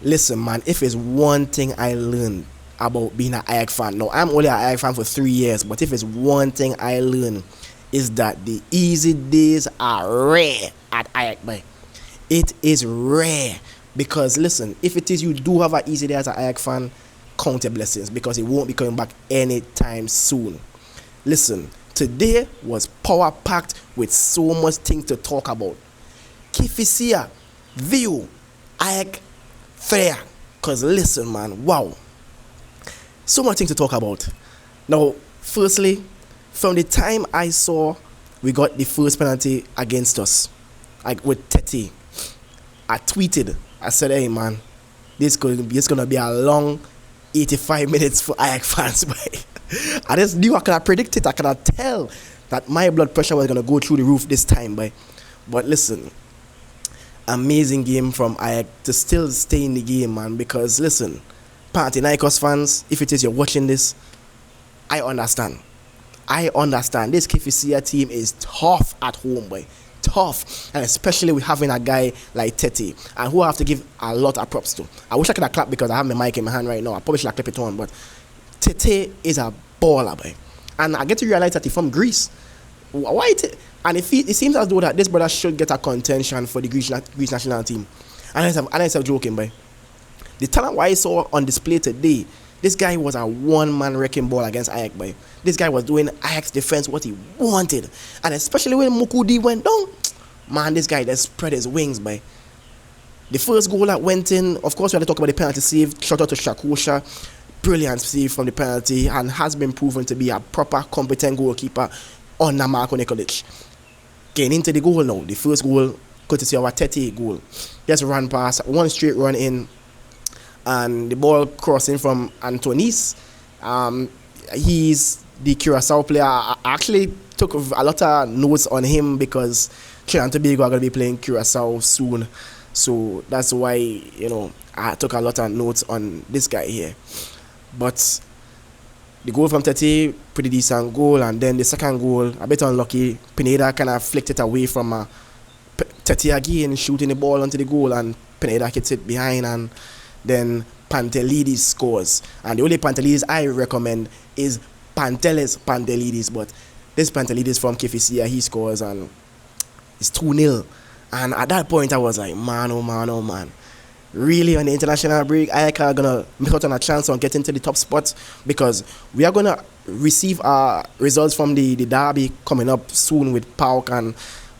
Listen, man, if it's one thing I learned about being an AEK fan, now I'm only an AEK fan for 3 years, but if it's one thing I learned is that the easy days are rare at AEK, boy. It is rare because listen, if it is you do have an easy day as an AEK fan, count your blessings because it won't be coming back anytime soon. Listen, today was power packed with so much things to talk about. Kifisia, view, AEK, fair. Cause listen, man, wow, so much things to talk about. Now, firstly, from the time I saw we got the first penalty against us, like with Tete, I tweeted, I said, hey man, this is gonna be a long 85 minutes for AEK fans, boy. I just knew I could predict it. I could tell that my blood pressure was gonna go through the roof this time, boy. But listen, amazing game from AEK to still stay in the game, man. Because listen, Panathinaikos fans, if it is you're watching this, I understand. This Kifisia team is tough at home, boy. Tough, and especially with having a guy like Tete, and who I have to give a lot of props to. I wish I could have clapped because I have my mic in my hand right now. I probably should have clipped it on, but Tete is a baller, boy. And I get to realize that he's from Greece. Why? And it seems as though that this brother should get a contention for the Greece national team. And I'm joking, boy. The talent I saw on display today, this guy was a one-man wrecking ball against AEK, boy. This guy was doing AEK's defense what he wanted. And especially when Mukudi went down, man, this guy just spread his wings, boy. The first goal that went in, of course, we had to talk about the penalty save. Shout out to Shakosha. Brilliant save from the penalty and has been proven to be a proper, competent goalkeeper under Marko Nikolic. Getting into the goal now. The first goal, courtesy of our Tete goal. Just run past, one straight run in, and the ball crossing from Antonis. He's the Curacao player. I actually took a lot of notes on him because Trinidad and Tobago are going to be playing Curacao soon. So that's why, I took a lot of notes on this guy here. But the goal from Tete, pretty decent goal. And then the second goal, a bit unlucky. Pineda kind of flicked it away from Tete again, shooting the ball onto the goal. And Pineda hits it behind. And then Pantelidis scores. And the only Pantelidis I recommend is Pantelis Pantelidis. But this Pantelidis from Kifisia, he scores and it's 2-0. And at that point, I was like, man, oh man, oh man. Really, on the international break, AEK are going to make out on a chance on getting to the top spot because we are going to receive our results from the derby coming up soon with PAOK and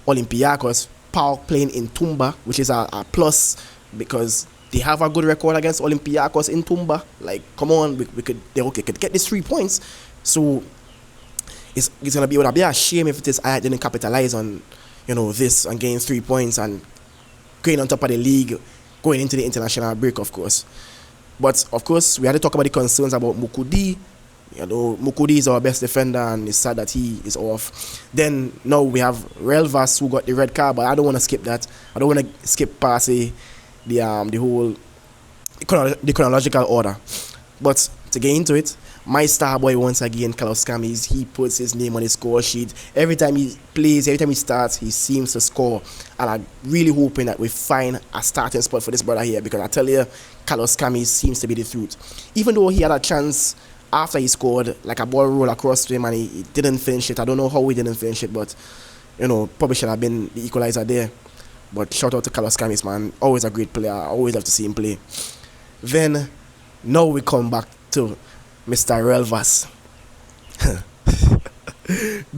Olympiacos. PAOK playing in Tumba, which is a plus because they have a good record against Olympiacos in Tumba. Like, come on, they could get these 3 points. So it's going to be a shame if it is AEK didn't capitalize on this and gain 3 points and going on top of the league, going into the international break, of course. But, of course, we had to talk about the concerns about Mukudi. Mukudi is our best defender and it's sad that he is off. Then, now we have Relvas who got the red card, but I don't want to skip that. I don't want to skip past the whole chronological order. But, to get into it, my star boy once again, Carlos Camis, he puts his name on his score sheet. Every time he plays, every time he starts, he seems to score. And I'm really hoping that we find a starting spot for this brother here because I tell you, Carlos Camis seems to be the truth. Even though he had a chance after he scored, like a ball roll across to him and he didn't finish it. I don't know how he didn't finish it, but, probably should have been the equalizer there. But shout out to Carlos Camis, man. Always a great player. I always love to see him play. Then, now we come back to Mr. Relvas.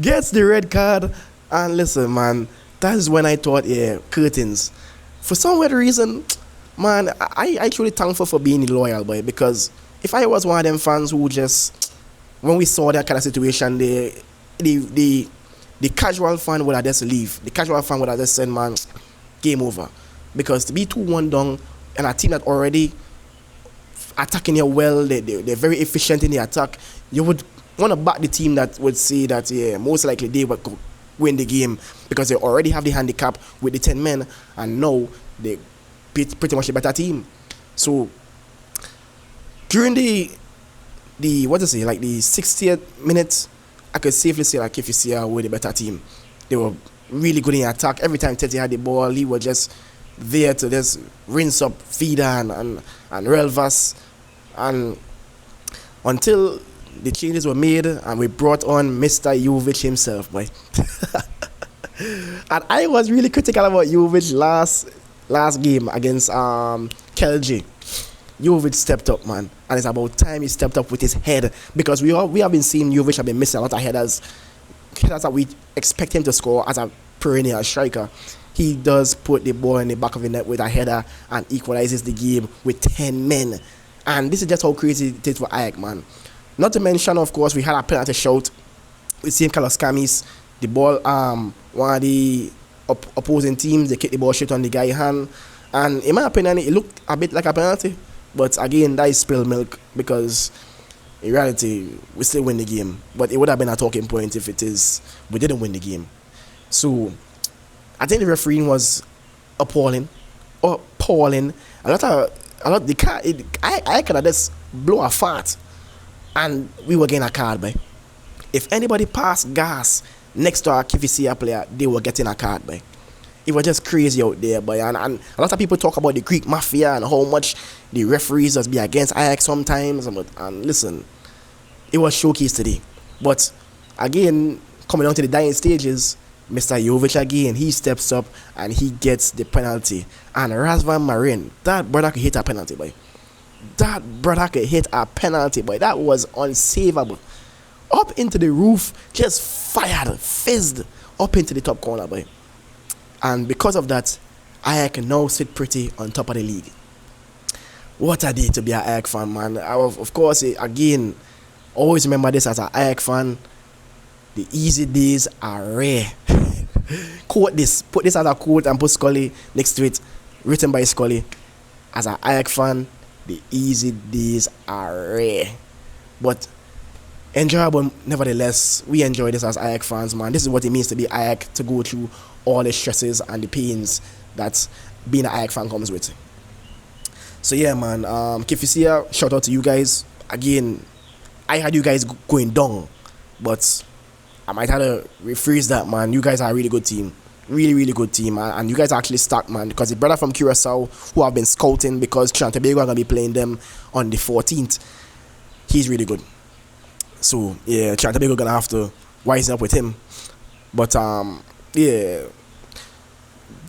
Gets the red card. And listen, man, that is when I thought, curtains. For some weird reason, man, I actually thankful for being loyal, boy. Because if I was one of them fans who just, when we saw that kind of situation, the casual fan would have just leave. The casual fan would have just said, man, game over. Because to be 2-1 down and a team that already attacking you well, they're very efficient in the attack, you would want to back the team that would say that most likely they would win the game because they already have the handicap with the 10 men and now they pretty much a better team. So during the 60th minute, I could safely say like Kifisia were the better team. They were really good in attack. Every time Tete had the ball, he was just there to just rinse up Fida and Relvas, and until the changes were made and we brought on Mr. Jovic himself, boy. And I was really critical about Jovic last game against Kelji. Jovic stepped up, man, and it's about time he stepped up with his head, because we have been seeing Jovic have been missing a lot of headers that we expect him to score as a perennial striker. He does put the ball in the back of the net with a header and equalizes the game with 10 men. And this is just how crazy it is for AEK, man. Not to mention, of course, we had a penalty shout with St. Carlos Camis. The ball, one of the opposing teams, they kicked the ball straight on the guy's hand. And in my opinion, it looked a bit like a penalty. But again, that is spilled milk, because in reality, we still win the game. But it would have been a talking point if we didn't win the game. So I think the refereeing was appalling. I could have just blow a fart and we were getting a card, boy. If anybody passed gas next to our Kifisia player, they were getting a card, boy. It was just crazy out there, boy. And a lot of people talk about the Greek mafia and how much the referees must be against AEK sometimes. And listen, it was showcased today. But again, coming down to the dying stages, Mr. Jovic again, he steps up and he gets the penalty. And Razvan Marin, that brother could hit a penalty, boy. That was unsavable. Up into the roof, just fired, fizzed up into the top corner, boy. And because of that, AEK now sit pretty on top of the league. What a day to be an AEK fan, man. Of course, again, always remember this as an AEK fan. The easy days are rare. Quote this. Put this as a quote and put Scully next to it. Written by Scully. As an AEK fan, the easy days are rare. But enjoyable nevertheless. We enjoy this as AEK fans, man. This is what it means to be AEK, to go through all the stresses and the pains that being an AEK fan comes with. So yeah, man, Kifisia, shout out to you guys. Again, I had you guys going down, but I might have to rephrase that, man. You guys are a really good team. Really, really good team, man. And you guys are actually stacked, man, because the brother from Curacao, who have been scouting because Trinidad and Tobago are going to be playing them on the 14th, he's really good. So yeah, Trinidad and Tobago are going to have to wisen up with him. But yeah,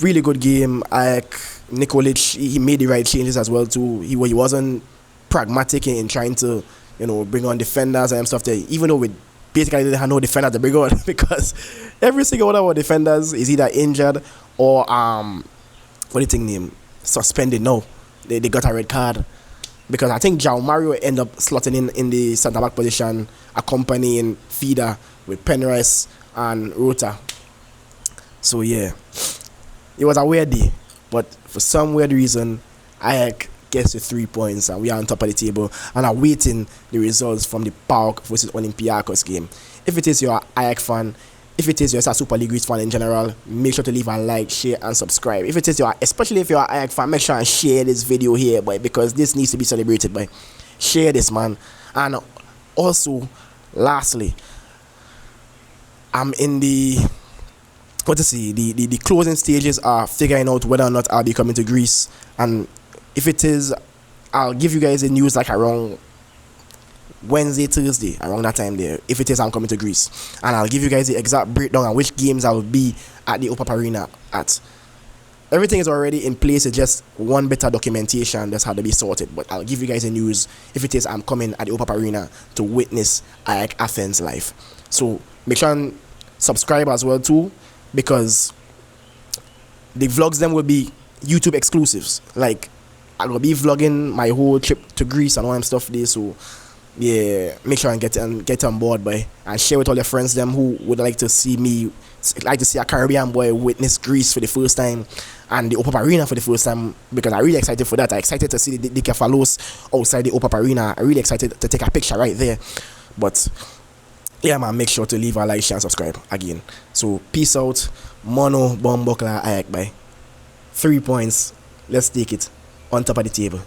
really good game. Nikolic, he made the right changes as well too. He wasn't pragmatic in trying to, bring on defenders and stuff there, even though we basically didn't have no defender to bring on, because every single one of our defenders is either injured or what do you think name? Suspended. No, they got a red card, because I think João Mario ended up slotting in the centre back position, accompanying Fida with Penrice and Rota. So yeah, it was a weird day, but for some weird reason, AEK gets the 3 points and we are on top of the table and are waiting the results from the PAOK versus Olympiacos game. If it is your AEK fan, if it is your Super League fan in general, make sure to leave a like, share and subscribe. If it is especially if you're an AEK fan, make sure and share this video here, boy, because this needs to be celebrated, boy. Share this, man. And also, lastly, I'm in the closing stages are figuring out whether or not I'll be coming to Greece, and if it is, I'll give you guys the news like around Wednesday, Thursday, around that time there. If it is, I'm coming to Greece, and I'll give you guys the exact breakdown on which games I will be at the OPAP Arena at. Everything is already in place. It's just one bit of documentation that's had to be sorted. But I'll give you guys the news if it is I'm coming at the OPAP Arena to witness AEK Athens live. So make sure and subscribe as well too, because the vlogs then will be YouTube exclusives. Like, I will be vlogging my whole trip to Greece and all that stuff there. So yeah, make sure and get on board, boy, and share with all your friends them who would like to see a Caribbean boy witness Greece for the first time and the OPAP Arena for the first time, because I'm really excited for that. I'm excited to see the Kefalos outside the OPAP Arena. I'm really excited to take a picture right there. But yeah, man, make sure to leave a like, share and subscribe again. So peace out. Mono Bombokla AEK, bye. 3 points. Let's take it on top of the table.